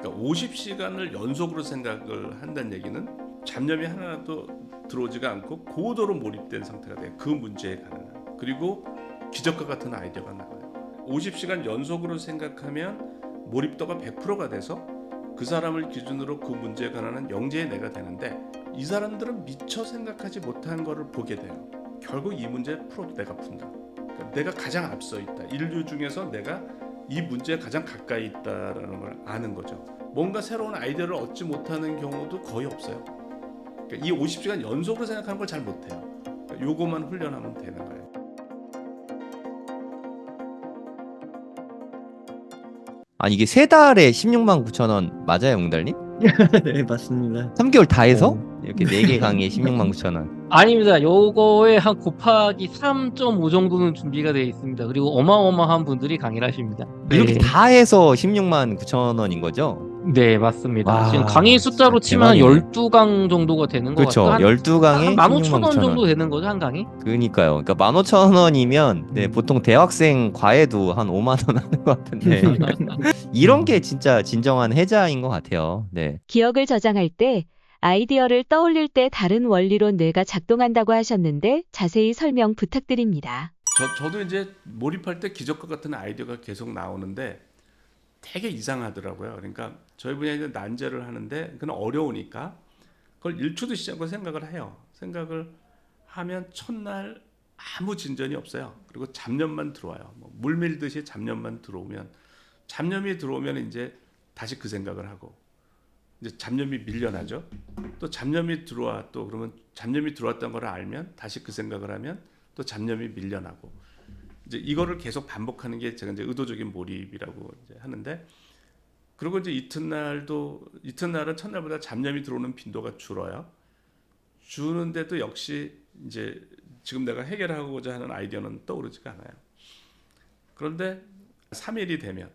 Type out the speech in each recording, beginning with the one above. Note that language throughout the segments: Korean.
그러니까 50시간을 연속으로 생각을 한다는 얘기는 잡념이 하나도 들어오지가 않고 고도로 몰입된 상태가 돼요. 그 문제에 관한 한. 그리고 기적과 같은 아이디어가 나와요. 50시간 연속으로 생각하면 몰입도가 100%가 돼서 그 사람을 기준으로 그 문제에 관한 한 영재의 내가 되는데, 이 사람들은 미처 생각하지 못한 거를 보게 돼요. 결국 이 문제 풀어도 내가 푼다. 그러니까 내가 가장 앞서 있다. 인류 중에서 내가 이 문제에 가장 가까이 있다라는 걸 아는 거죠. 뭔가 새로운 아이디어를 얻지 못하는 경우도 거의 없어요. 그러니까 이 50시간 연속으로 생각하는 걸 잘 못해요. 그러니까 요거만 훈련하면 되는 거예요. 아니 이게 세 달에 16만 9천 원 맞아요, 웅달님? 네, 맞습니다. 3개월 다 해서 네. 이렇게 4개 강의에 16만 9천 원. 아닙니다. 요거에 한 곱하기 3.5 정도는 준비가 되어 있습니다. 그리고 어마어마한 분들이 강의를 하십니다. 이렇게 네. 다 해서 16만 9천 원인 거죠? 네, 맞습니다. 와, 지금 강의 숫자로 진짜 치면 대박이네. 12강 정도가 되는 것 그렇죠. 같아요. 한 12강에 15,000원 16만 9천 정도 원. 되는 거죠, 한 강의? 그러니까요. 그러니까 15,000원이면 네, 보통 대학생 과외도 한 5만 원 하는 것 같은데 이런 게 진짜 진정한 해자인 것 같아요. 네. 기억을 저장할 때 아이디어를 떠올릴 때 다른 원리로 뇌가 작동한다고 하셨는데 자세히 설명 부탁드립니다. 저도 이제 몰입할 때 기적과 같은 아이디어가 계속 나오는데 되게 이상하더라고요. 그러니까 저희 분야에 난제를 하는데 그건 어려우니까 그걸 1초도 쉬지 않고 생각을 해요. 생각을 하면 첫날 아무 진전이 없어요. 그리고 잡념만 들어와요. 물 밀듯이 잡념만 들어오면, 잡념이 들어오면 이제 다시 그 생각을 하고, 이제 잡념이 밀려나죠. 또 잡념이 들어와, 또 그러면 잡념이 들어왔던 걸 알면 다시 그 생각을 하면 또 잡념이 밀려나고, 이제 이거를 계속 반복하는 게 제가 이제 의도적인 몰입이라고 이제 하는데, 그리고 이제 이튿날은 첫날보다 잡념이 들어오는 빈도가 줄어요. 주는데도 역시 이제 지금 내가 해결하고자 하는 아이디어는 떠오르지가 않아요. 그런데 3일이 되면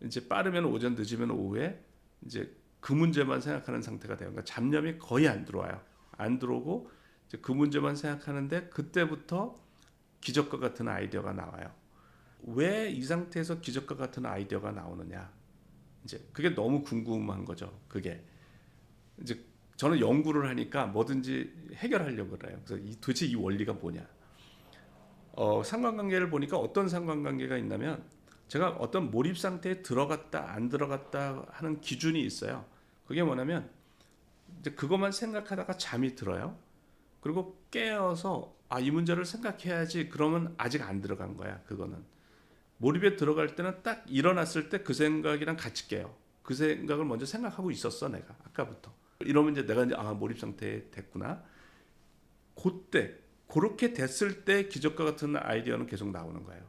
이제 빠르면 오전, 늦으면 오후에 이제 그 문제만 생각하는 상태가 돼요. 그러니까 잡념이 거의 안 들어와요. 안 들어오고 이제 그 문제만 생각하는데 그때부터 기적과 같은 아이디어가 나와요. 왜 이 상태에서 기적과 같은 아이디어가 나오느냐? 이제 그게 너무 궁금한 거죠. 그게 이제 저는 연구를 하니까 뭐든지 해결하려고 그래요. 그래서 도대체 이 원리가 뭐냐? 상관관계를 보니까 어떤 상관관계가 있냐면, 제가 어떤 몰입 상태에 들어갔다 안 들어갔다 하는 기준이 있어요. 그게 뭐냐면 이제 그것만 생각하다가 잠이 들어요. 그리고 깨어서 이 문제를 생각해야지. 그러면 아직 안 들어간 거야. 그거는 몰입에 들어갈 때는 딱 일어났을 때 그 생각이랑 같이 깨요. 그 생각을 먼저 생각하고 있었어, 내가 아까부터. 이러면 이제 내가 이제 몰입 상태에 됐구나. 그때 그렇게 됐을 때 기적과 같은 아이디어는 계속 나오는 거예요.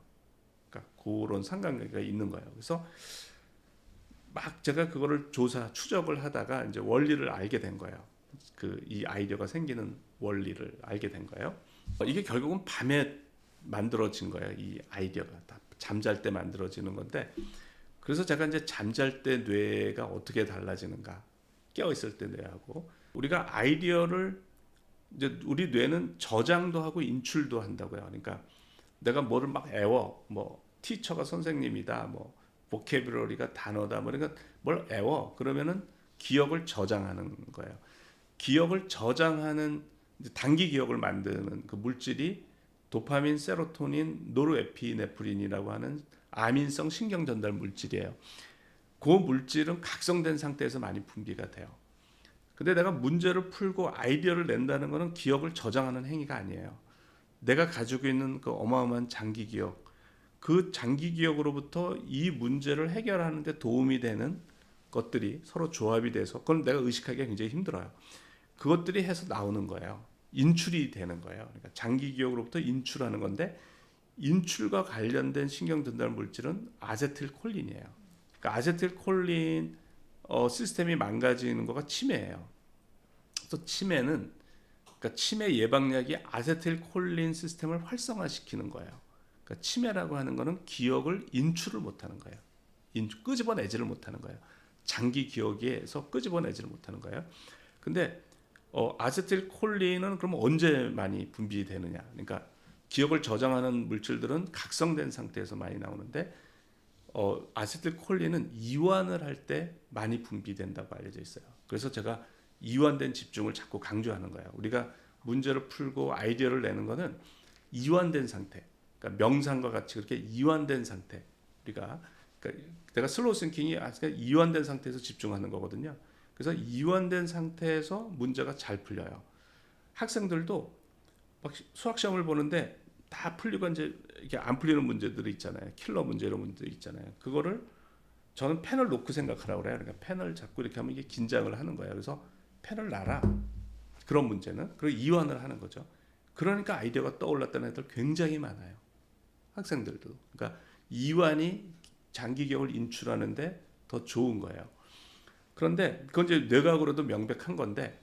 그러니까 그런 상관관계가 있는 거예요. 그래서 막 제가 그거를 추적을 하다가 이제 원리를 알게 된 거예요. 이 아이디어가 생기는 원리를 알게 된 거예요. 이게 결국은 밤에 만들어진 거예요. 이 아이디어가 다 잠잘 때 만들어지는 건데, 그래서 제가 이제 잠잘 때 뇌가 어떻게 달라지는가, 깨어 있을 때 뇌하고, 우리가 아이디어를 이제 우리 뇌는 저장도 하고 인출도 한다고요. 그러니까 내가 뭐를 막 애워, 뭐 티처가 선생님이다, 뭐 보캐브러리가 단어다, 뭐 그러니까 뭘 애워, 그러면은 기억을 저장하는 거예요. 기억을 저장하는 단기 기억을 만드는 그 물질이 도파민, 세로토닌, 노르에피네프린이라고 하는 아민성 신경 전달 물질이에요. 그 물질은 각성된 상태에서 많이 분비가 돼요. 근데 내가 문제를 풀고 아이디어를 낸다는 것은 기억을 저장하는 행위가 아니에요. 내가 가지고 있는 그 어마어마한 장기 기억, 그 장기 기억으로부터 이 문제를 해결하는 데 도움이 되는 것들이 서로 조합이 돼서, 그건 내가 의식하기가 굉장히 힘들어요. 그것들이 해서 나오는 거예요. 인출이 되는 거예요. 그러니까 장기 기억으로부터 인출하는 건데, 인출과 관련된 신경 전달 물질은 아세틸콜린이에요. 그러니까 아세틸콜린 시스템이 망가지는 거가 치매예요. 또 치매는, 그러니까 치매 예방약이 아세틸콜린 시스템을 활성화시키는 거예요. 그러니까 치매라고 하는 거는 기억을 인출을 못하는 거예요. 끄집어내지를 못하는 거예요. 장기 기억에서 끄집어내지를 못하는 거예요. 근데 아세틸콜린은 그럼 언제 많이 분비되느냐? 그러니까 기억을 저장하는 물질들은 각성된 상태에서 많이 나오는데, 아세틸콜린은 이완을 할 때 많이 분비된다고 알려져 있어요. 그래서 제가 이완된 집중을 자꾸 강조하는 거예요. 우리가 문제를 풀고 아이디어를 내는 거는 이완된 상태, 그러니까 명상과 같이 그렇게 이완된 상태, 우리가 그러니까 내가 슬로우 싱킹이 이완된 상태에서 집중하는 거거든요. 그래서 이완된 상태에서 문제가 잘 풀려요. 학생들도 막 수학 시험을 보는데 다 풀리고 이제 이게 안 풀리는 문제들이 있잖아요. 킬러 문제 이런 문제들 있잖아요. 그거를 저는 펜을 놓고 생각하라고 그래요. 그러니까 펜을 자꾸 이렇게 하면 이게 긴장을 하는 거예요. 그래서 펜을 놔라. 그런 문제는 그리고 이완을 하는 거죠. 그러니까 아이디어가 떠올랐다는 애들 굉장히 많아요. 학생들도. 그러니까 이완이 장기 기억을 인출하는데 더 좋은 거예요. 그런데 그건 이제 뇌과학으로도 명백한 건데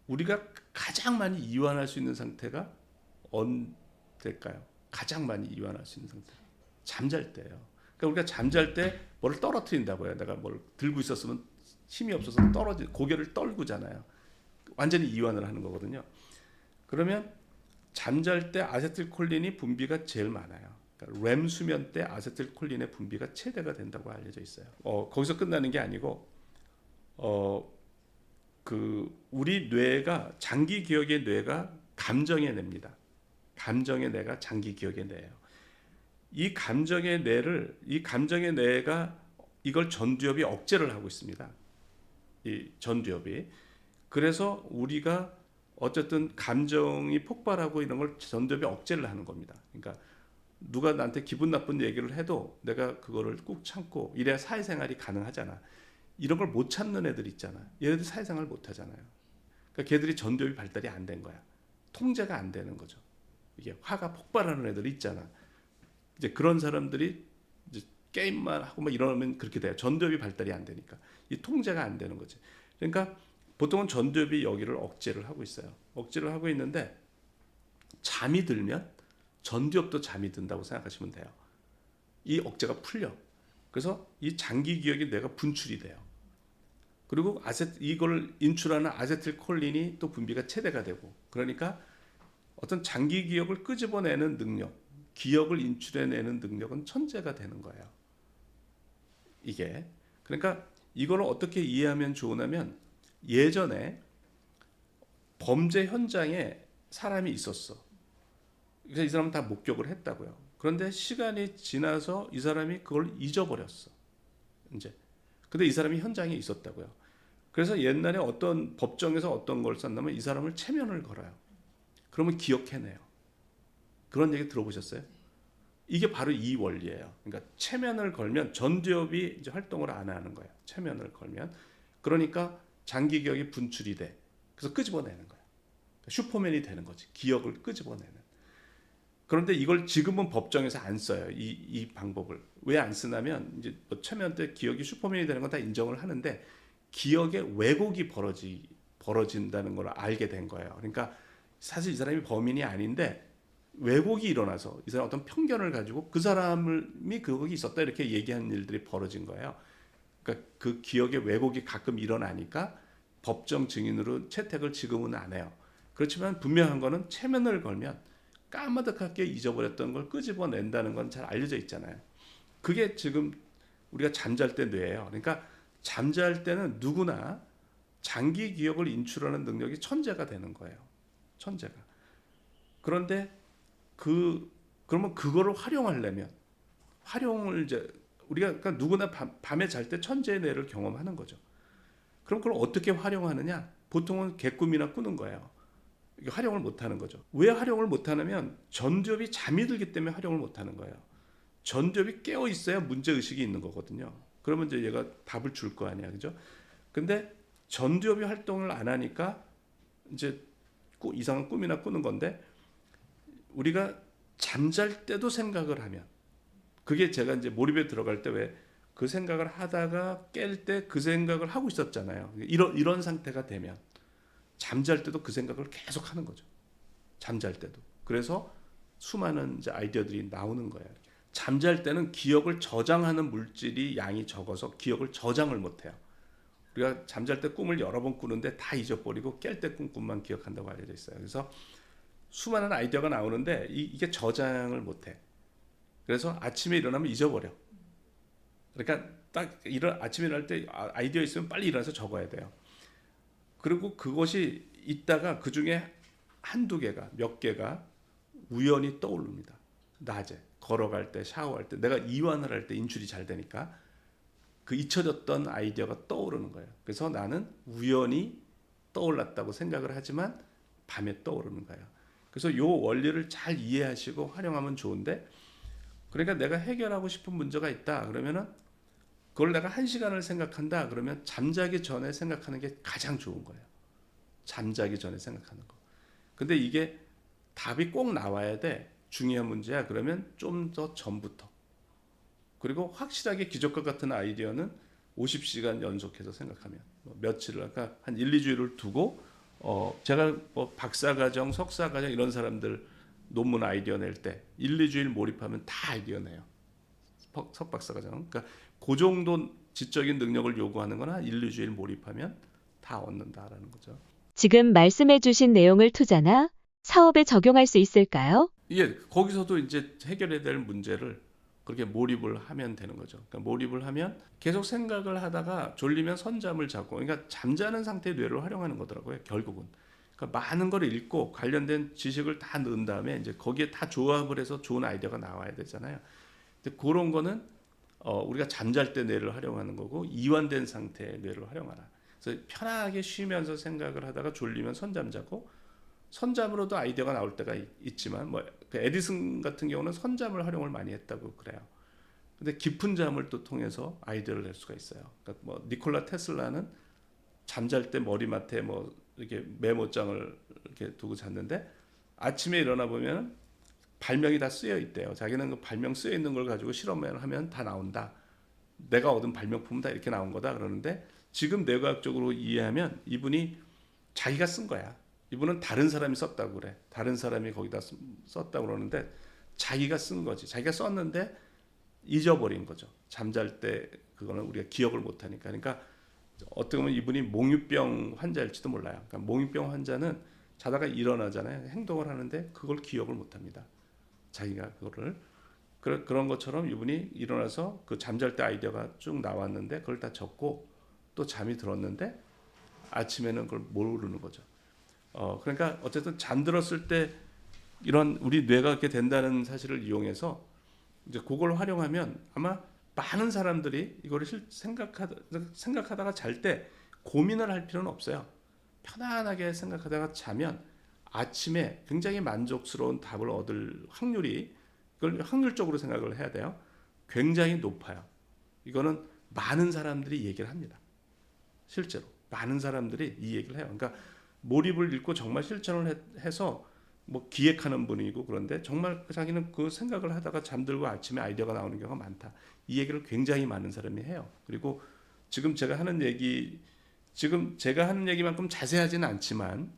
우리가 가장 많이 이완할 수 있는 상태가 언제일까요? 가장 많이 이완할 수 있는 상태. 잠잘 때예요. 그러니까 우리가 잠잘 때 뭐를 떨어뜨린다고요. 내가 뭘 들고 있었으면 힘이 없어서 고개를 떨구잖아요. 완전히 이완을 하는 거거든요. 그러면 잠잘 때 아세틸콜린이 분비가 제일 많아요. 그러니까 렘 수면 때 아세틸콜린의 분비가 최대가 된다고 알려져 있어요. 거기서 끝나는 게 아니고 우리 뇌가 장기 기억의 뇌가 감정의 뇌입니다. 감정의 뇌가 장기 기억의 뇌예요. 이 감정의 뇌가 이걸 전두엽이 억제를 하고 있습니다. 이 전두엽이. 그래서 우리가 어쨌든 감정이 폭발하고 이런 걸 전두엽이 억제를 하는 겁니다. 그러니까 누가 나한테 기분 나쁜 얘기를 해도 내가 그거를 꾹 참고 이래야 사회생활이 가능하잖아. 이런 걸 못 참는 애들 있잖아. 얘네들 사회생활 못 하잖아요. 그러니까 걔들이 전두엽이 발달이 안 된 거야. 통제가 안 되는 거죠. 이게 화가 폭발하는 애들 있잖아. 이제 그런 사람들이 이제 게임만 하고 막 이러면 그렇게 돼요. 전두엽이 발달이 안 되니까. 이 통제가 안 되는 거지. 그러니까 보통은 전두엽이 여기를 억제를 하고 있어요. 억제를 하고 있는데 잠이 들면 전두엽도 잠이 든다고 생각하시면 돼요. 이 억제가 풀려. 그래서 이 장기 기억이 뇌가 분출이 돼요. 그리고 이걸 인출하는 아세틸콜린이 또 분비가 최대가 되고, 그러니까 어떤 장기 기억을 끄집어내는 능력, 기억을 인출해내는 능력은 천재가 되는 거예요. 이게. 그러니까 이걸 어떻게 이해하면 좋으냐면 예전에 범죄 현장에 사람이 있었어. 그래서 이 사람은 다 목격을 했다고요. 그런데 시간이 지나서 이 사람이 그걸 잊어버렸어. 이제. 근데 이 사람이 현장에 있었다고요. 그래서 옛날에 어떤 법정에서 어떤 걸 썼냐면 이 사람을 체면을 걸어요. 그러면 기억해내요. 그런 얘기 들어보셨어요? 이게 바로 이 원리예요. 그러니까 체면을 걸면 전두엽이 이제 활동을 안 하는 거예요. 체면을 걸면. 그러니까 장기 기억이 분출이 돼. 그래서 끄집어내는 거예요. 슈퍼맨이 되는 거지. 기억을 끄집어내는. 그런데 이걸 지금은 법정에서 안 써요. 이 방법을. 왜 안 쓰냐면 이제 체면 때 기억이 슈퍼맨이 되는 건 다 인정을 하는데 기억에 왜곡이 벌어진다는 걸 알게 된 거예요. 그러니까 사실 이 사람이 범인이 아닌데 왜곡이 일어나서 이 사람 어떤 편견을 가지고 그 사람이 거기 있었다 이렇게 얘기하는 일들이 벌어진 거예요. 그러니까 그 기억에 왜곡이 가끔 일어나니까 법정 증인으로 채택을 지금은 안 해요. 그렇지만 분명한 거는 체면을 걸면 까마득하게 잊어버렸던 걸 끄집어낸다는 건 잘 알려져 있잖아요. 그게 지금 우리가 잠잘 때 뇌예요. 그러니까 잠잘 때는 누구나 장기 기억을 인출하는 능력이 천재가 되는 거예요. 천재가. 그런데 그러면 그거를 활용을 이제 우리가 그러니까 누구나 밤에 잘 때 천재의 뇌를 경험하는 거죠. 그럼 그걸 어떻게 활용하느냐? 보통은 개꿈이나 꾸는 거예요. 활용을 못하는 거죠. 왜 활용을 못하냐면 전두엽이 잠이 들기 때문에 활용을 못하는 거예요. 전두엽이 깨어 있어야 문제 의식이 있는 거거든요. 그러면 이제 얘가 답을 줄 거 아니야, 그죠? 근데 전두엽이 활동을 안 하니까 이제 이상한 꿈이나 꾸는 건데 우리가 잠잘 때도 생각을 하면 그게 제가 이제 몰입에 들어갈 때 왜 그 생각을 하다가 깰 때 그 생각을 하고 있었잖아요. 이런 상태가 되면 잠잘 때도 그 생각을 계속 하는 거죠. 잠잘 때도. 그래서 수많은 이제 아이디어들이 나오는 거예요. 잠잘 때는 기억을 저장하는 물질이 양이 적어서 기억을 저장을 못해요. 우리가 잠잘 때 꿈을 여러 번 꾸는데 다 잊어버리고 깰 때 꿈만 기억한다고 알려져 있어요. 그래서 수많은 아이디어가 나오는데 이게 저장을 못해. 그래서 아침에 일어나면 잊어버려. 그러니까 딱 아침에 일어날 때 아이디어 있으면 빨리 일어나서 적어야 돼요. 그리고 그것이 있다가 그 중에 한두 개가 몇 개가 우연히 떠오릅니다. 낮에 걸어갈 때, 샤워할 때, 내가 이완을 할 때 인출이 잘 되니까 그 잊혀졌던 아이디어가 떠오르는 거예요. 그래서 나는 우연히 떠올랐다고 생각을 하지만 밤에 떠오르는 거예요. 그래서 요 원리를 잘 이해하시고 활용하면 좋은데, 그러니까 내가 해결하고 싶은 문제가 있다 그러면은 그걸 내가 1시간을 생각한다 그러면 잠자기 전에 생각하는 게 가장 좋은 거예요. 잠자기 전에 생각하는 거. 근데 이게 답이 꼭 나와야 돼. 중요한 문제야. 그러면 좀 더 전부터. 그리고 확실하게 기적과 같은 아이디어는 50시간 연속해서 생각하면 며칠을 아까 한 1, 2주일을 두고 제가 뭐 박사과정, 석사과정 이런 사람들 논문 아이디어 낼 때 1, 2주일 몰입하면 다 아이디어 내요. 석박사과정. 그러니까 그 정도 지적인 능력을 요구하는 건 한 1, 2주일 몰입하면 다 얻는다라는 거죠. 지금 말씀해 주신 내용을 투자나 사업에 적용할 수 있을까요? 이게 거기서도 이제 해결해야 될 문제를 그렇게 몰입을 하면 되는 거죠. 그러니까 몰입을 하면 계속 생각을 하다가 졸리면 선잠을 자고, 그러니까 잠자는 상태의 뇌를 활용하는 거더라고요. 결국은. 그러니까 많은 걸 읽고 관련된 지식을 다 넣은 다음에 이제 거기에 다 조합을 해서 좋은 아이디어가 나와야 되잖아요. 근데 그런 거는 우리가 잠잘 때 뇌를 활용하는 거고 이완된 상태의 뇌를 활용하라. 그래서 편하게 쉬면서 생각을 하다가 졸리면 선잠 자고, 선잠으로도 아이디어가 나올 때가 있지만 뭐 그 에디슨 같은 경우는 선잠을 활용을 많이 했다고 그래요. 근데 깊은 잠을 또 통해서 아이디어를 낼 수가 있어요. 그러니까 뭐 니콜라 테슬라는 잠잘 때 머리맡에 뭐 이렇게 메모장을 이렇게 두고 잤는데 아침에 일어나 보면 발명이 다 쓰여 있대요. 자기는 그 발명 쓰여 있는 걸 가지고 실험을 하면 다 나온다. 내가 얻은 발명품은 다 이렇게 나온 거다 그러는데, 지금 뇌과학적으로 이해하면 이분이 자기가 쓴 거야. 이분은 다른 사람이 썼다고 그래. 다른 사람이 거기다 썼다고 그러는데 자기가 쓴 거지. 자기가 썼는데 잊어버린 거죠. 잠잘 때 그거는 우리가 기억을 못 하니까. 그러니까 어떻게 보면 이분이 몽유병 환자일지도 몰라요. 그러니까 몽유병 환자는 자다가 일어나잖아요. 행동을 하는데 그걸 기억을 못 합니다. 자기가 그거를. 그런 것처럼 이분이 일어나서 그 잠잘 때 아이디어가 쭉 나왔는데 그걸 다 적고 또 잠이 들었는데 아침에는 그걸 모르는 거죠. 그러니까 어쨌든 잠들었을 때 이런 우리 뇌가 그렇게 된다는 사실을 이용해서 이제 그걸 활용하면 아마 많은 사람들이 이거를 생각하다가 잘 때 고민을 할 필요는 없어요. 편안하게 생각하다가 자면 아침에 굉장히 만족스러운 답을 얻을 확률이, 이걸 확률적으로 생각을 해야 돼요. 굉장히 높아요. 이거는 많은 사람들이 얘기를 합니다. 실제로 많은 사람들이 이 얘기를 해요. 그러니까 몰입을 읽고 정말 실천을 해서 뭐 기획하는 분이고, 그런데 정말 자기는 그 생각을 하다가 잠들고 아침에 아이디어가 나오는 경우가 많다. 이 얘기를 굉장히 많은 사람이 해요. 그리고 지금 제가 하는 얘기만큼 자세하지는 않지만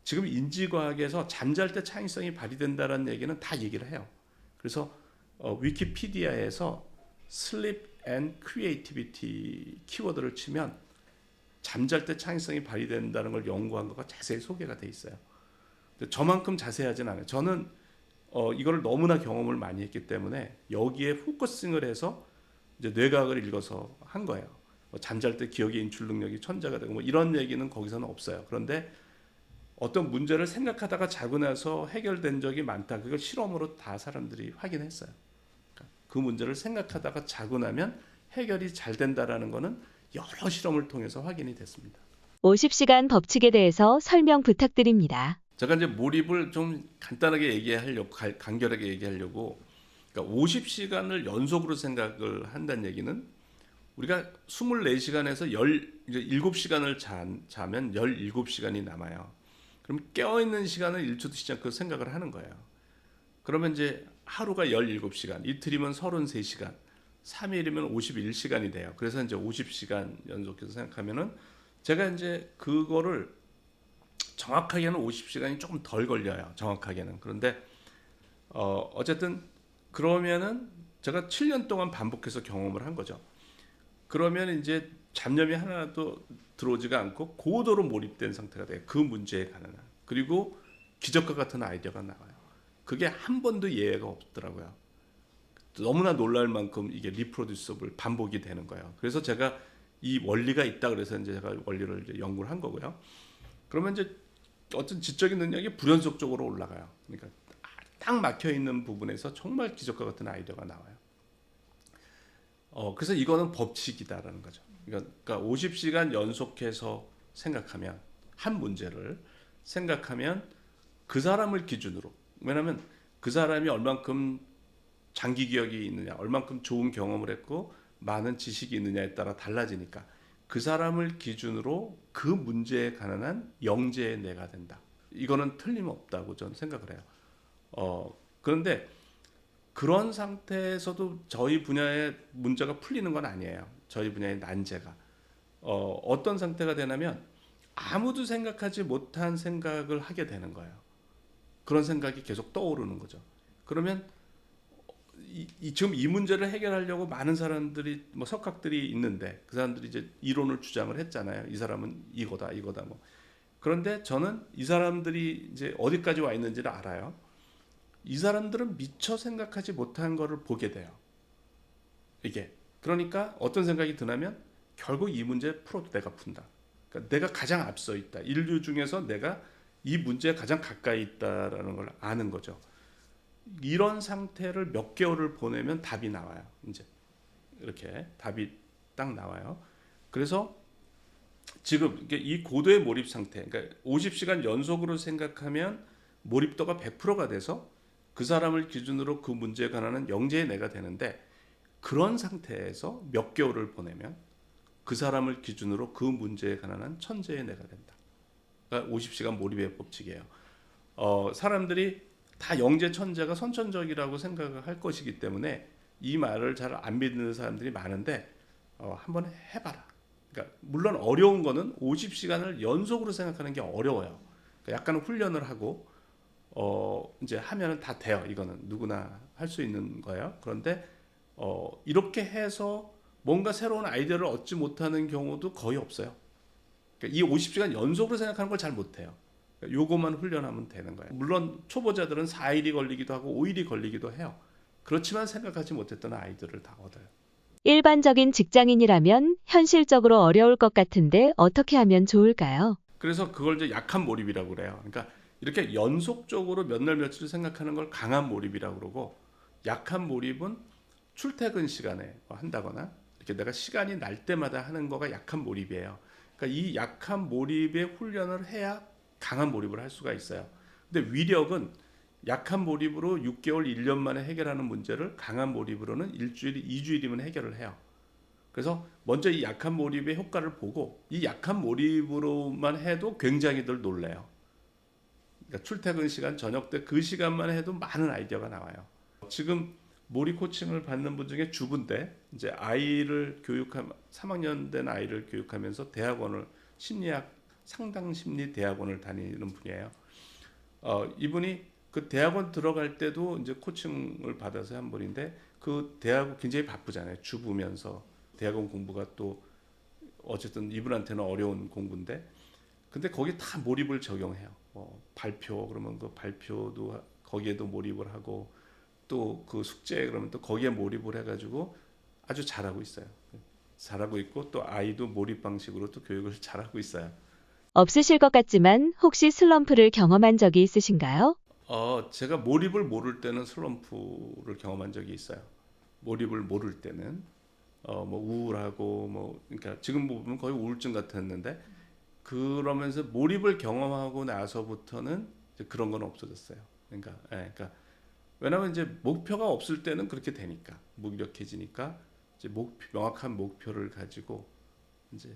지금 인지과학에서 잠잘 때 창의성이 발휘된다는 얘기는 다 얘기를 해요. 그래서 위키피디아에서 Sleep and Creativity 키워드를 치면 잠잘 때 창의성이 발휘된다는 걸 연구한 거가 자세히 소개가 돼 있어요. 저만큼 자세하진 않아요. 저는 이거를 너무나 경험을 많이 했기 때문에 여기에 포커싱을 해서 이제 뇌과학을 읽어서 한 거예요. 잠잘 때 기억의 인출 능력이 천재가 되고 뭐 이런 얘기는 거기서는 없어요. 그런데 어떤 문제를 생각하다가 자고 나서 해결된 적이 많다. 그걸 실험으로 다 사람들이 확인했어요. 그러니까 그 문제를 생각하다가 자고 나면 해결이 잘 된다라는 거는 여러 실험을 통해서 확인이 됐습니다. 50시간 법칙에 대해서 설명 부탁드립니다. 제가 이제 몰입을 좀 간단하게 간결하게 얘기하려고, 그러니까 50시간을 연속으로 생각을 한다는 얘기는 우리가 24시간에서 17시간을 자면 17시간이 남아요. 그럼 깨어있는 시간은 1초도 쉬지 않고 생각을 하는 거예요. 그러면 이제 하루가 17시간, 이틀이면 33시간, 3일이면 51시간이 돼요. 그래서 이제 50시간 연속해서 생각하면은 제가 이제 그거를 정확하게는 50시간이 조금 덜 걸려요. 정확하게는. 그런데 어쨌든 그러면은 제가 7년 동안 반복해서 경험을 한 거죠. 그러면 이제 잡념이 하나도 들어오지가 않고 고도로 몰입된 상태가 돼요. 그 문제에 관한. 그리고 기적과 같은 아이디어가 나와요. 그게 한 번도 예외가 없더라고요. 너무나 놀랄 만큼 이게 리프로듀서블 반복이 되는 거예요. 그래서 제가 이 원리가 있다 그래서 이제 제가 원리를 이제 연구를 한 거고요. 그러면 이제 어떤 지적인 능력이 불연속적으로 올라가요. 그러니까 딱 막혀 있는 부분에서 정말 기적과 같은 아이디어가 나와요. 그래서 이거는 법칙이다라는 거죠. 그러니까 50시간 연속해서 생각하면 한 문제를 생각하면 그 사람을 기준으로, 왜냐하면 그 사람이 얼만큼 장기 기억이 있느냐, 얼만큼 좋은 경험을 했고 많은 지식이 있느냐에 따라 달라지니까 그 사람을 기준으로 그 문제에 관한 영재의 뇌가 된다. 이거는 틀림없다고 저는 생각을 해요. 그런데 그런 상태에서도 저희 분야의 문제가 풀리는 건 아니에요. 저희 분야의 난제가. 어떤 상태가 되냐면 아무도 생각하지 못한 생각을 하게 되는 거예요. 그런 생각이 계속 떠오르는 거죠. 그러면 지금 이 문제를 해결하려고 많은 사람들이 뭐 석학들이 있는데 그 사람들이 이제 이론을 주장을 했잖아요. 이 사람은 이거다 뭐. 그런데 저는 이 사람들이 이제 어디까지 와 있는지를 알아요. 이 사람들은 미처 생각하지 못한 거를 보게 돼요. 이게 그러니까 어떤 생각이 드냐면 결국 이 문제 풀어도 내가 푼다. 그러니까 내가 가장 앞서 있다. 인류 중에서 내가 이 문제에 가장 가까이 있다라는 걸 아는 거죠. 이런 상태를 몇 개월을 보내면 답이 나와요. 이제 이렇게 답이 딱 나와요. 그래서 지금 이 고도의 몰입 상태, 그러니까 50시간 연속으로 생각하면 몰입도가 100%가 돼서 그 사람을 기준으로 그 문제에 관한 영재의 뇌가 되는데 그런 상태에서 몇 개월을 보내면 그 사람을 기준으로 그 문제에 관한 천재의 뇌가 된다. 그러니까 50시간 몰입의 법칙이에요. 사람들이 다 영재 천재가 선천적이라고 생각을 할 것이기 때문에 이 말을 잘 안 믿는 사람들이 많은데 한번 해봐라. 그러니까 물론 어려운 거는 50시간을 연속으로 생각하는 게 어려워요. 그러니까 약간 훈련을 하고 이제 하면은 다 돼요. 이거는 누구나 할 수 있는 거예요. 그런데 이렇게 해서 뭔가 새로운 아이디어를 얻지 못하는 경우도 거의 없어요. 그러니까 이 50시간 연속으로 생각하는 걸 잘 못해요. 요것만 훈련하면 되는 거예요. 물론 초보자들은 4일이 걸리기도 하고 5일이 걸리기도 해요. 그렇지만 생각하지 못했던 아이디어를 다 얻어요. 일반적인 직장인이라면 현실적으로 어려울 것 같은데 어떻게 하면 좋을까요? 그래서 그걸 이제 약한 몰입이라고 그래요. 그러니까 이렇게 연속적으로 몇 날 며칠 생각하는 걸 강한 몰입이라고 그러고 약한 몰입은 출퇴근 시간에 한다거나 이렇게 내가 시간이 날 때마다 하는 거가 약한 몰입이에요. 그러니까 이 약한 몰입의 훈련을 해야 강한 몰입을 할 수가 있어요. 근데 위력은 약한 몰입으로 6개월, 1년 만에 해결하는 문제를 강한 몰입으로는 일주일, 2주일이면 해결을 해요. 그래서 먼저 이 약한 몰입의 효과를 보고 이 약한 몰입으로만 해도 굉장히들 놀래요. 그러니까 출퇴근 시간, 저녁 때 그 시간만 해도 많은 아이디어가 나와요. 지금 몰입 코칭을 받는 분 중에 주부인데 이제 아이를 교육한 3학년 된 아이를 교육하면서 대학원을 심리학 상당 심리 대학원을 다니는 분이에요. 이분이 그 대학원 들어갈 때도 이제 코칭을 받아서 한 분인데 그 대학원 굉장히 바쁘잖아요. 주부면서 대학원 공부가 또 어쨌든 이분한테는 어려운 공부인데 근데 거기 다 몰입을 적용해요. 발표 그러면 그 발표도 거기에도 몰입을 하고 또 그 숙제 그러면 또 거기에 몰입을 해가지고 아주 잘하고 있어요. 잘하고 있고 또 아이도 몰입 방식으로 또 교육을 잘하고 있어요. 없으실 것 같지만 혹시 슬럼프를 경험한 적이 있으신가요? 제가 몰입을 모를 때는 슬럼프를 경험한 적이 있어요. 몰입을 모를 때는 뭐 우울하고 뭐 그러니까 지금 보면 거의 우울증 같았는데 그러면서 몰입을 경험하고 나서부터는 이제 그런 건 없어졌어요. 그러니까 왜냐하면 이제 목표가 없을 때는 그렇게 되니까 무기력해지니까 이제 명확한 목표를 가지고 이제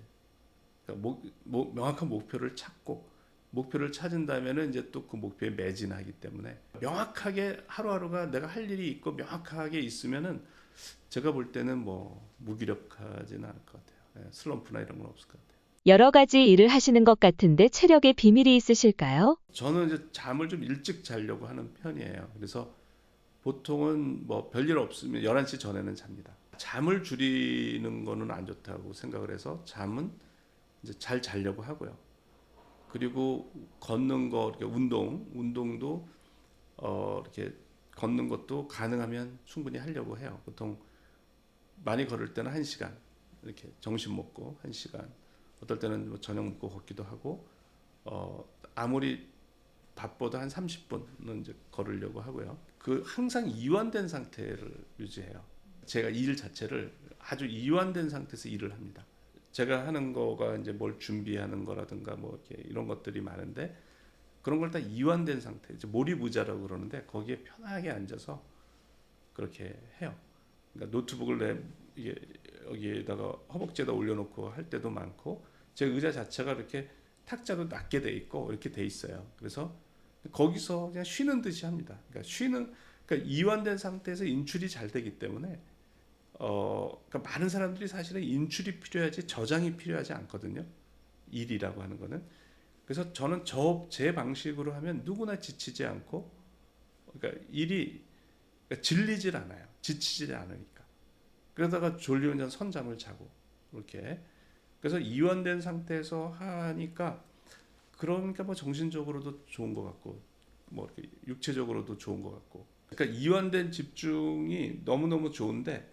명확한 목표를 찾고 목표를 찾은다면은 이제 또 그 목표에 매진하기 때문에 명확하게 하루하루가 내가 할 일이 있고 명확하게 있으면은 제가 볼 때는 뭐 무기력하지는 않을 것 같아요. 슬럼프나 이런 건 없을 것 같아요. 여러 가지 일을 하시는 것 같은데 체력에 비밀이 있으실까요? 저는 이제 잠을 좀 일찍 자려고 하는 편이에요. 그래서 보통은 뭐 별일 없으면 11시 전에는 잡니다. 잠을 줄이는 거는 안 좋다고 생각을 해서 잠은 이제 잘 자려고 하고요. 그리고 걷는 거, 이렇게 운동도 이렇게 걷는 것도 가능하면 충분히 하려고 해요. 보통 많이 걸을 때는 1시간 이렇게 점심 먹고 1시간, 어떨 때는 뭐 저녁 먹고 걷기도 하고 아무리 바빠도 한 30분은 이제 걸으려고 하고요. 그 항상 이완된 상태를 유지해요. 제가 일 자체를 아주 이완된 상태에서 일을 합니다. 제가 하는 거가 이제 뭘 준비하는 거라든가 뭐 이렇게 이런 것들이 많은데 그런 걸 다 이완된 상태, 이제 몰입의자라고 그러는데 거기에 편하게 앉아서 그렇게 해요. 그러니까 노트북을 이게 여기에다가 허벅지에다 올려놓고 할 때도 많고 제 의자 자체가 이렇게 탁자도 낮게 돼 있고 이렇게 돼 있어요. 그래서 거기서 그냥 쉬는 듯이 합니다. 그러니까 이완된 상태에서 인출이 잘 되기 때문에 그러니까 많은 사람들이 사실은 인출이 필요하지 저장이 필요하지 않거든요. 일이라고 하는 거는. 그래서 저는 제 방식으로 하면 누구나 지치지 않고, 그러니까 그러니까 질리질 않아요. 지치지 않으니까. 그러다가 졸리면 선잠을 자고 이렇게. 그래서 이완된 상태에서 하니까 그러니까 뭐 정신적으로도 좋은 것 같고, 뭐 이렇게 육체적으로도 좋은 것 같고. 그러니까 이완된 집중이 너무너무 좋은데,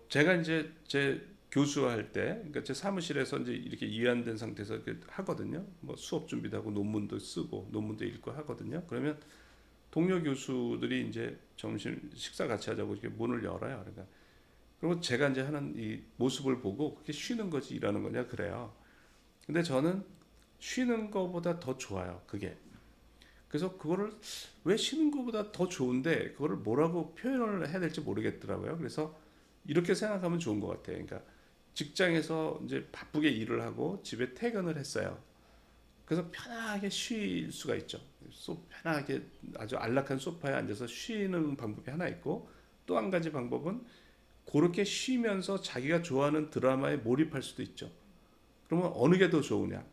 제가 이제 제 교수할 때, 그러니까 제 사무실에서 이제 이렇게 이완된 상태에서 이렇게 하거든요. 뭐 수업 준비도 하고 논문도 쓰고 논문도 읽고 하거든요. 그러면 동료 교수들이 이제 점심 식사 같이 하자고 이렇게 문을 열어요. 그러니까 그리고 제가 이제 하는 이 모습을 보고 그게 쉬는 거지 일하는 거냐 그래요. 근데 저는 쉬는 거보다 더 좋아요. 그게. 그래서 그거를 왜 쉬는 거보다 더 좋은데 그거를 뭐라고 표현을 해야 될지 모르겠더라고요. 그래서 이렇게 생각하면 좋은 것 같아요. 그러니까 직장에서 이제 바쁘게 일을 하고 집에 퇴근을 했어요. 그래서 편하게 쉴 수가 있죠. 편하게 아주 안락한 소파에 앉아서 쉬는 방법이 하나 있고, 또 한 가지 방법은 그렇게 쉬면서 자기가 좋아하는 드라마에 몰입할 수도 있죠. 그러면 어느 게 더 좋으냐?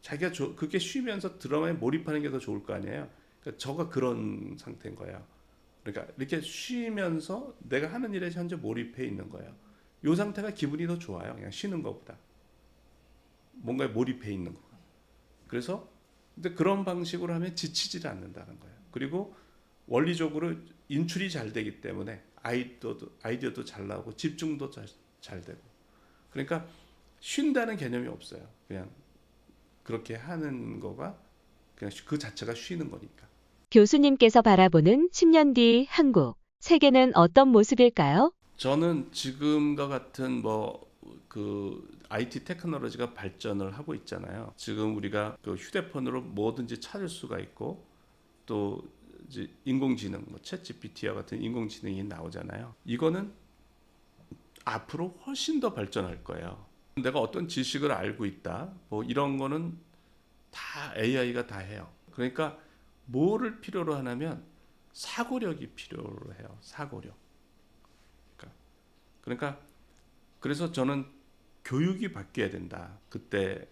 자기가 그렇게 쉬면서 드라마에 몰입하는 게 더 좋을 거 아니에요. 그러니까 저가 그런 상태인 거예요. 그러니까 이렇게 쉬면서 내가 하는 일에 현재 몰입해 있는 거예요. 이 상태가 기분이 더 좋아요. 그냥 쉬는 것보다. 뭔가에 몰입해 있는 거. 그래서 근데 그런 방식으로 하면 지치질 않는다는 거예요. 그리고 원리적으로 인출이 잘 되기 때문에 아이디어도 잘 나오고 집중도 잘 되고. 그러니까 쉰다는 개념이 없어요. 그냥 그렇게 하는 거가 그냥 그 자체가 쉬는 거니까. 교수님께서 바라보는 10년 뒤 한국, 세계는 어떤 모습일까요? 저는 지금과 같은 그 IT 테크놀로지가 발전을 하고 있잖아요. 지금 우리가 그 휴대폰으로 뭐든지 찾을 수가 있고 또 이제 인공지능, 뭐 챗GPT와 같은 인공지능이 나오잖아요. 이거는 앞으로 훨씬 더 발전할 거예요. 내가 어떤 지식을 알고 있다, 뭐 이런 거는 다 AI가 다 해요. 그러니까 뭐를 필요로 하냐면 사고력이 필요로 해요. 사고력. 그러니까 그래서 저는 교육이 바뀌어야 된다. 그때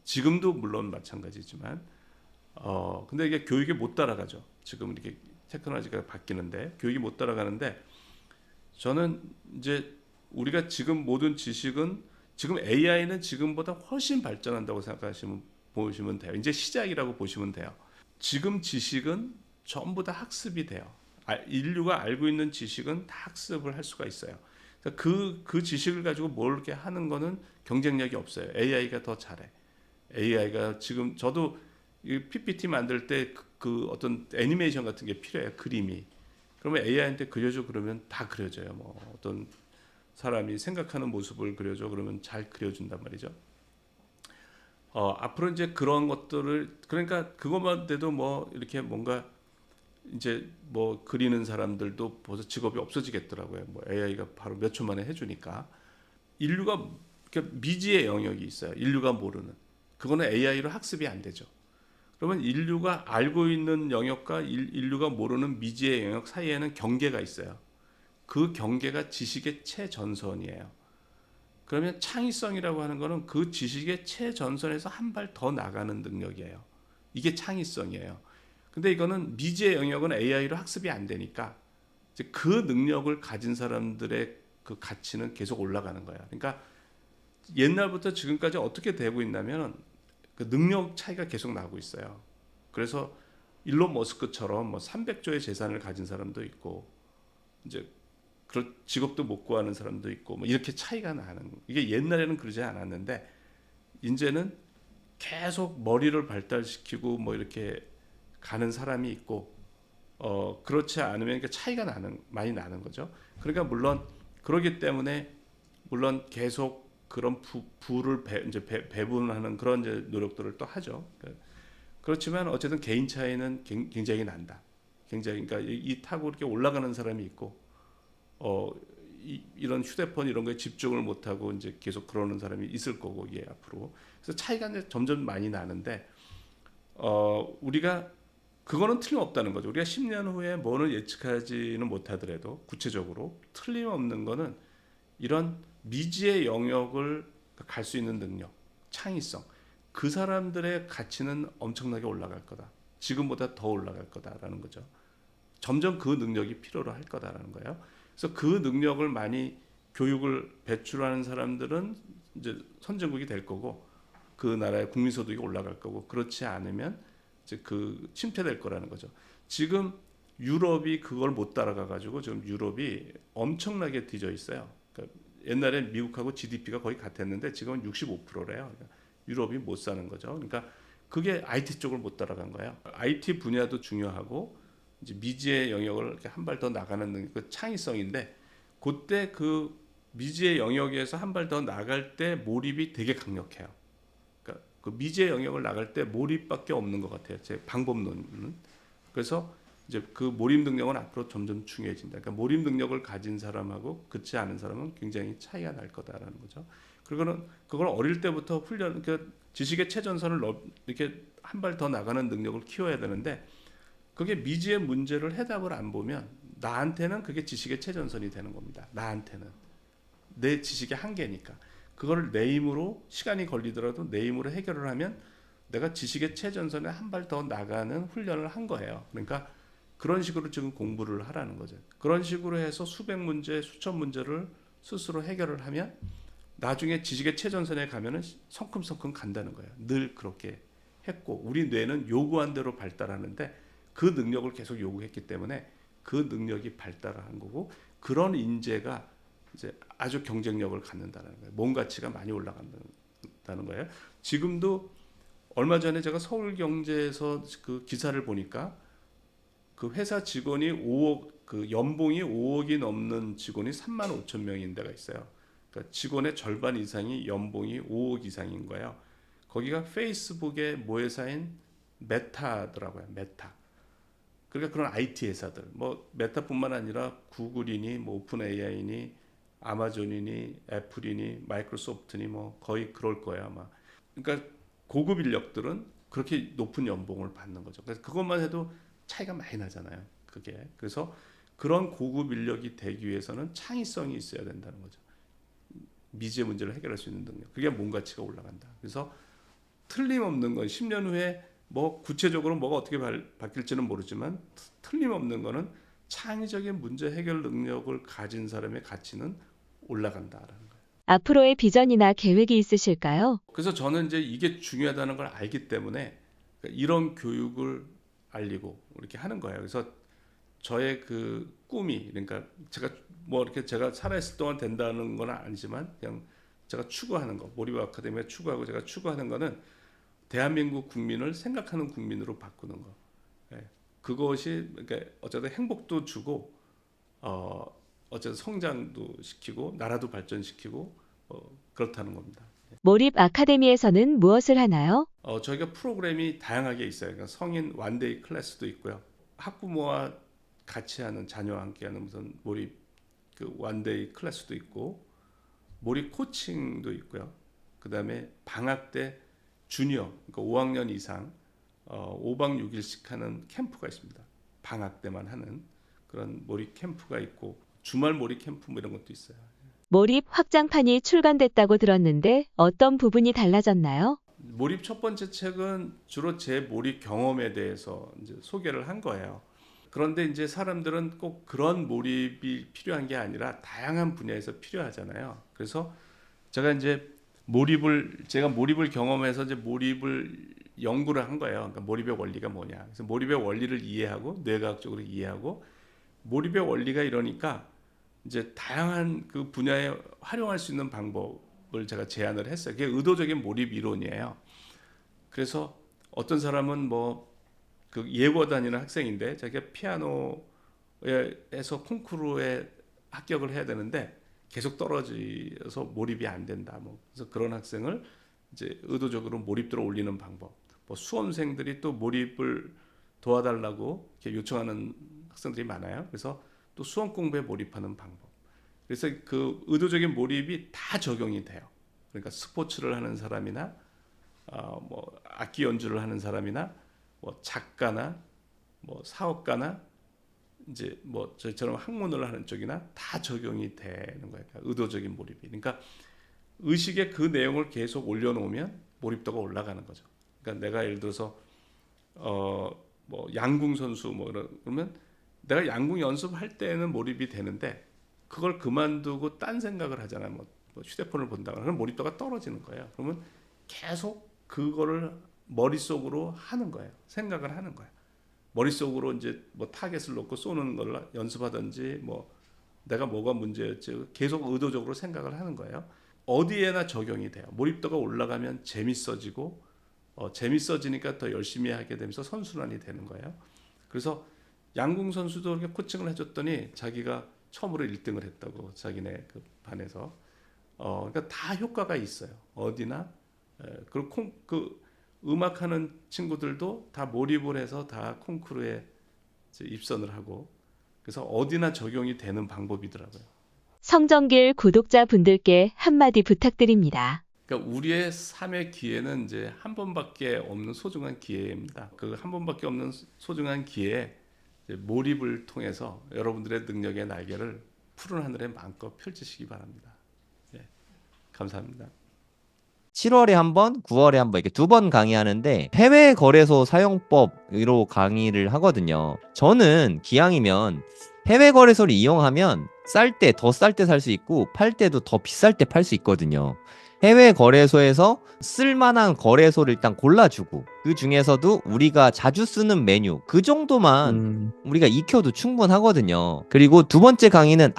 지금도 물론 마찬가지지만 근데 이게 교육이 못 따라가죠. 지금 이렇게 테크놀로지가 바뀌는데 교육이 못 따라가는데 저는 이제 우리가 지금 모든 지식은 지금 AI는 지금보다 훨씬 발전한다고 보시면 돼요. 이제 시작이라고 보시면 돼요. 지금 지식은 전부 다 학습이 돼요. 인류가 알고 있는 지식은 다 학습을 할 수가 있어요. 그 지식을 가지고 뭘 이렇게 하는 거는 경쟁력이 없어요. AI가 더 잘해. AI가 지금 저도 이 PPT 만들 때 그 어떤 애니메이션 같은 게 필요해요. 그림이. 그러면 AI한테 그려줘 그러면 다 그려져요. 뭐 어떤 사람이 생각하는 모습을 그려줘 그러면 잘 그려준단 말이죠. 앞으로 이제 그런 것들을 그러니까 그것만 돼도 뭐 이렇게 뭔가 이제 뭐 그리는 사람들도 벌써 직업이 없어지겠더라고요. 뭐 AI가 바로 몇 초 만에 해주니까 인류가 그러니까 미지의 영역이 있어요. 인류가 모르는 그거는 AI로 학습이 안 되죠. 그러면 인류가 알고 있는 영역과 인류가 모르는 미지의 영역 사이에는 경계가 있어요. 그 경계가 지식의 최전선이에요. 그러면 창의성이라고 하는 거는 그 지식의 최전선에서 한 발 더 나가는 능력이에요. 이게 창의성이에요. 근데 이거는 미지의 영역은 AI로 학습이 안 되니까 이제 그 능력을 가진 사람들의 그 가치는 계속 올라가는 거예요. 그러니까 옛날부터 지금까지 어떻게 되고 있냐면 그 능력 차이가 계속 나고 있어요. 그래서 일론 머스크처럼 뭐 300조의 재산을 가진 사람도 있고 이제 그런 직업도 못 구하는 사람도 있고 뭐 이렇게 차이가 나는 이게 옛날에는 그러지 않았는데 이제는 계속 머리를 발달시키고 뭐 이렇게 가는 사람이 있고 그렇지 않으면 이게 차이가 많이 나는 거죠. 그러니까 물론 그러기 때문에 물론 계속 그런 부를 배분하는 그런 이제 노력들을 또 하죠. 그렇지만 어쨌든 개인 차이는 굉장히 난다. 굉장히 그러니까 이 타고 이렇게 올라가는 사람이 있고 이런 휴대폰 이런 거에 집중을 못 하고 이제 계속 그러는 사람이 있을 거고 이게 앞으로. 그래서 차이가 이제 점점 많이 나는데 우리가 그거는 틀림없다는 거죠. 우리가 10년 후에 뭐를 예측하지는 못하더라도 구체적으로 틀림없는 거는 이런 미지의 영역을 갈 수 있는 능력, 창의성, 그 사람들의 가치는 엄청나게 올라갈 거다. 지금보다 더 올라갈 거다라는 거죠. 점점 그 능력이 필요로 할 거다라는 거예요. 그래서 그 능력을 많이 교육을 배출하는 사람들은 이제 선진국이 될 거고 그 나라의 국민소득이 올라갈 거고 그렇지 않으면 이제 그 침체될 거라는 거죠. 지금 유럽이 그걸 못 따라가 가지고 지금 유럽이 엄청나게 뒤져 있어요. 그러니까 옛날에 미국하고 GDP가 거의 같았는데 지금은 65%래요. 그러니까 유럽이 못 사는 거죠. 그러니까 그게 IT 쪽을 못 따라간 거예요. IT 분야도 중요하고 이제 미지의 영역을 이렇게 한 발 더 나가는 그 창의성인데 그때 그 미지의 영역에서 한 발 더 나갈 때 몰입이 되게 강력해요. 그러니까 그 미지의 영역을 나갈 때 몰입밖에 없는 것 같아요. 제 방법론은. 그래서 이제 그 몰입 능력은 앞으로 점점 중요해진다. 그러니까 몰입 능력을 가진 사람하고 그렇지 않은 사람은 굉장히 차이가 날 거다라는 거죠. 그리고는 그걸 어릴 때부터 그러니까 지식의 최전선을 이렇게 한 발 더 나가는 능력을 키워야 되는데 그게 미지의 문제를 해답을 안 보면 나한테는 그게 지식의 최전선이 되는 겁니다. 나한테는 내 지식의 한계니까 그거를 내 힘으로 시간이 걸리더라도 내 힘으로 해결을 하면 내가 지식의 최전선에 한 발 더 나가는 훈련을 한 거예요. 그러니까 그런 식으로 지금 공부를 하라는 거죠. 그런 식으로 해서 수백 문제, 수천 문제를 스스로 해결을 하면 나중에 지식의 최전선에 가면은 성큼성큼 간다는 거예요. 늘 그렇게 했고 우리 뇌는 요구한 대로 발달하는데 그 능력을 계속 요구했기 때문에 그 능력이 발달한 거고 그런 인재가 이제 아주 경쟁력을 갖는다는 거예요. 몸 가치가 많이 올라간다는 거예요. 지금도 얼마 전에 제가 서울경제에서 그 기사를 보니까 그 회사 직원이 5억 그 연봉이 5억이 넘는 직원이 3만 5천 명인 데가 있어요. 그러니까 직원의 절반 이상이 연봉이 5억 이상인 거예요. 거기가 페이스북의 모회사인 메타더라고요. 메타. 그러니까 그런 IT 회사들, 뭐 메타뿐만 아니라 구글이니, 뭐 오픈 AI니, 아마존이니, 애플이니, 마이크로소프트니 뭐 거의 그럴 거예요 아마. 그러니까 고급 인력들은 그렇게 높은 연봉을 받는 거죠. 그래서 그것만 해도 차이가 많이 나잖아요. 그게. 그래서 그런 고급 인력이 되기 위해서는 창의성이 있어야 된다는 거죠. 미지의 문제를 해결할 수 있는 능력. 그게 몸 가치가 올라간다. 그래서 틀림없는 건 10년 후에 뭐 구체적으로 뭐가 어떻게 바뀔지는 모르지만 틀림없는 거는 창의적인 문제 해결 능력을 가진 사람의 가치는 올라간다라는 거예요. 앞으로의 비전이나 계획이 있으실까요? 그래서 저는 이제 이게 중요하다는 걸 알기 때문에 이런 교육을 알리고 이렇게 하는 거예요. 그래서 저의 그 꿈이 그러니까 제가 뭐 이렇게 제가 살아있을 동안 된다는 건 아니지만 그냥 제가 추구하는 거 몰입 아카데미에 추구하고 제가 추구하는 거는 대한민국 국민을 생각하는 국민으로 바꾸는 거. 예. 그것이 그러니까 어쨌든 행복도 주고 어쨌든 성장도 시키고 나라도 발전시키고 그렇다는 겁니다. 몰입 아카데미에서는 무엇을 하나요? 저희가 프로그램이 다양하게 있어요. 그러니까 성인 원데이 클래스도 있고요. 학부모와 같이 하는 자녀와 함께하는 무슨 몰입 그 원데이 클래스도 있고 몰입 코칭도 있고요. 그다음에 방학 때 주니어 그러니까 5학년 이상 5박 6일씩 하는 캠프가 있습니다. 방학 때만 하는 그런 몰입 캠프가 있고 주말 몰입 캠프 뭐 이런 것도 있어요. 몰입 확장판이 출간됐다고 들었는데 어떤 부분이 달라졌나요? 몰입 첫 번째 책은 주로 제 몰입 경험에 대해서 이제 소개를 한 거예요. 그런데 이제 사람들은 꼭 그런 몰입이 필요한 게 아니라 다양한 분야에서 필요하잖아요. 그래서 제가 몰입을 경험해서 이제 몰입을 연구를 한 거예요. 그러니까 몰입의 원리가 뭐냐. 그래서 몰입의 원리를 이해하고 뇌과학적으로 이해하고 몰입의 원리가 이러니까 이제 다양한 그 분야에 활용할 수 있는 방법을 제가 제안을 했어요. 그게 의도적인 몰입 이론이에요. 그래서 어떤 사람은 뭐 그 예고 다니는 학생인데 자기가 피아노에서 콩쿠르에 합격을 해야 되는데 계속 떨어져서 몰입이 안 된다. 뭐 그래서 그런 학생을 이제 의도적으로 몰입도를 올리는 방법. 뭐 수험생들이 또 몰입을 도와달라고 이렇게 요청하는 학생들이 많아요. 그래서 또 수험 공부에 몰입하는 방법. 그래서 그 의도적인 몰입이 다 적용이 돼요. 그러니까 스포츠를 하는 사람이나 뭐 악기 연주를 하는 사람이나 뭐 작가나 뭐 사업가나 이제 뭐 저희처럼 학문을 하는 쪽이나 다 적용이 되는 거예요. 그러니까 의도적인 몰입이. 그러니까 의식의 그 내용을 계속 올려놓으면 몰입도가 올라가는 거죠. 그러니까 내가 예를 들어서 뭐 양궁 선수 뭐 그러면 내가 양궁 연습할 때는 몰입이 되는데 그걸 그만두고 딴 생각을 하잖아요. 뭐 휴대폰을 본다거나 그럼 몰입도가 떨어지는 거예요. 그러면 계속 그거를 머릿속으로 하는 거예요. 생각을 하는 거예요. 머릿속으로 이제 뭐 타겟을 놓고 쏘는 걸 연습하든지 뭐 내가 뭐가 문제였지 계속 의도적으로 생각을 하는 거예요. 어디에나 적용이 돼요. 몰입도가 올라가면 재밌어지고 재밌어지니까 더 열심히 하게 되면서 선순환이 되는 거예요. 그래서 양궁 선수도 이렇게 코칭을 해줬더니 자기가 처음으로 1등을 했다고 자기네 그 반에서 그러니까 다 효과가 있어요. 어디나 그리고 그 음악하는 친구들도 다 몰입을 해서 다 콩쿠르에 입선을 하고 그래서 어디나 적용이 되는 방법이더라고요. 성정길 구독자분들께 한마디 부탁드립니다. 그러니까 우리의 삶의 기회는 이제 한 번밖에 없는 소중한 기회입니다. 그 한 번밖에 없는 소중한 기회에 몰입을 통해서 여러분들의 능력의 날개를 푸른 하늘에 마음껏 펼치시기 바랍니다. 네, 감사합니다. 7월에 한 번, 9월에 한 번 이렇게 2번 강의하는데 해외 거래소 사용법으로 강의를 하거든요. 저는 기왕이면 해외 거래소를 이용하면 더 쌀 때 살 수 있고 팔 때도 더 비쌀 때 팔 수 있거든요. 해외 거래소에서 쓸만한 거래소를 일단 골라주고 그 중에서도 우리가 자주 쓰는 메뉴 그 정도만 우리가 익혀도 충분하거든요. 그리고 2번째 강의는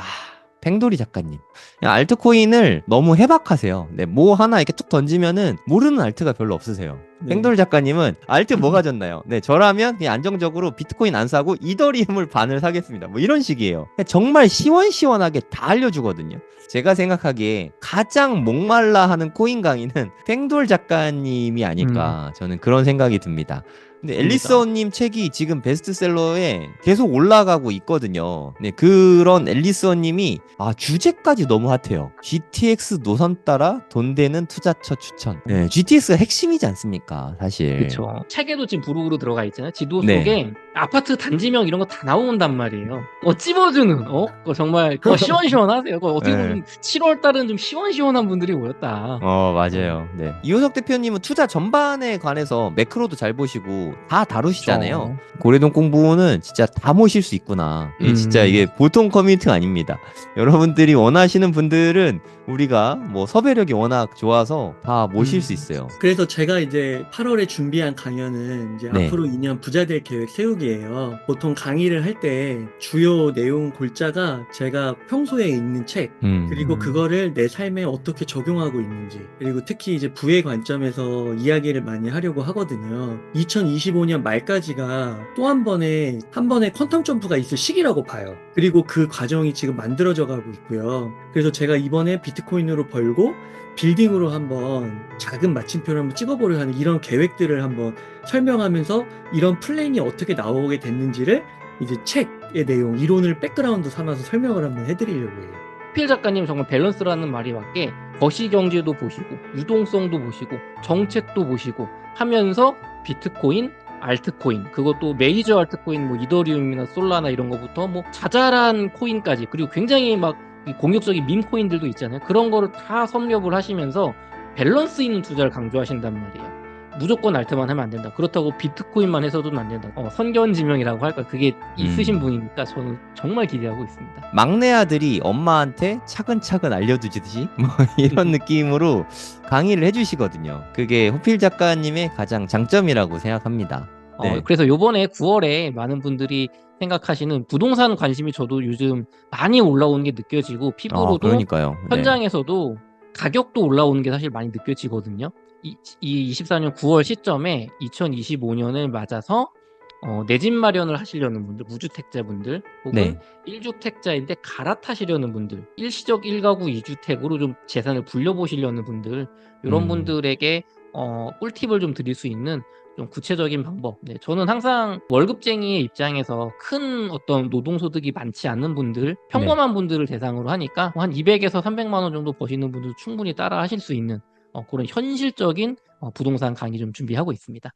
팽돌이 작가님 알트코인을 너무 해박하세요. 네, 뭐 하나 이렇게 툭 던지면은 모르는 알트가 별로 없으세요. 네. 팽돌이 작가님은 알트 뭐 가졌나요? 네, 저라면 그냥 안정적으로 비트코인 안 사고 이더리움을 반을 사겠습니다. 뭐 이런 식이에요. 정말 시원시원하게 다 알려주거든요. 제가 생각하기에 가장 목말라 하는 코인 강의는 팽돌 작가님이 아닐까 저는 그런 생각이 듭니다. 근데 앨리스원님 책이 지금 베스트셀러에 계속 올라가고 있거든요. 네, 그런 앨리스원님이 주제까지 너무 핫해요. GTX 노선 따라 돈 되는 투자처 추천. 네, GTX가 핵심이지 않습니까, 사실. 그렇죠. 책에도 지금 부록으로 들어가 있잖아요. 지도 네. 속에 아파트 단지명 이런 거 다 나온단 말이에요. 찝어주는 그거 정말 그거 시원시원하세요. 그거 어떻게 네. 보면 7월 달은 좀 시원시원한 분들이 모였다. 맞아요. 네. 이호석 대표님은 투자 전반에 관해서 매크로도 잘 보시고 다 다루시잖아요. 고래동 공부는 진짜 다 모실 수 있구나. 진짜 이게 보통 커뮤니티가 아닙니다. 여러분들이 원하시는 분들은 우리가 뭐 섭외력이 워낙 좋아서 다 모실 수 있어요. 그래서 제가 이제 8월에 준비한 강연은 이제 네. 앞으로 2년 부자될 계획 세우기예요. 보통 강의를 할 때 주요 내용 골자가 제가 평소에 읽는 책, 그리고 그거를 내 삶에 어떻게 적용하고 있는지, 그리고 특히 이제 부의 관점에서 이야기를 많이 하려고 하거든요. 2025년 말까지가 또 한 번의 퀀텀 점프가 있을 시기라고 봐요. 그리고 그 과정이 지금 만들어져 가고 있고요. 그래서 제가 이번에 비트코인으로 벌고 빌딩으로 한번 작은 마침표를 한번 찍어보려 하는 이런 계획들을 한번 설명하면서 이런 플랜이 어떻게 나오게 됐는지를 이제 책의 내용, 이론을 백그라운드 삼아서 설명을 한번 해드리려고 해요. 필 작가님 정말 밸런스라는 말이 맞게 거시경제도 보시고 유동성도 보시고 정책도 보시고 하면서 비트코인, 알트코인, 그것도 메이저 알트코인 뭐 이더리움이나 솔라나 이런 거부터 뭐 자잘한 코인까지, 그리고 굉장히 막 공격적인 밈 코인들도 있잖아요. 그런 거를 다 섭렵을 하시면서 밸런스 있는 투자를 강조하신단 말이에요. 무조건 알트만 하면 안 된다. 그렇다고 비트코인만 해서도 안 된다. 선견지명이라고 할까? 그게 있으신 분이니까 저는 정말 기대하고 있습니다. 막내 아들이 엄마한테 차근차근 알려주듯이 뭐 이런 느낌으로 강의를 해주시거든요. 그게 호필 작가님의 가장 장점이라고 생각합니다. 네. 그래서 요번에 9월에 많은 분들이 생각하시는 부동산 관심이 저도 요즘 많이 올라오는 게 느껴지고 피부로도 그러니까요. 네. 현장에서도 가격도 올라오는 게 사실 많이 느껴지거든요. 이 24년 9월 시점에 2025년을 맞아서 내 집 마련을 하시려는 분들, 무주택자분들 혹은 네. 1주택자인데 갈아타시려는 분들, 일시적 1가구 2주택으로 좀 재산을 불려보시려는 분들 이런 분들에게 꿀팁을 좀 드릴 수 있는 좀 구체적인 방법. 네, 저는 항상 월급쟁이의 입장에서 큰 어떤 노동소득이 많지 않는 분들, 평범한 분들을 대상으로 하니까 한 200에서 300만 원 정도 버시는 분들 충분히 따라 하실 수 있는 그런 현실적인 부동산 강의 좀 준비하고 있습니다.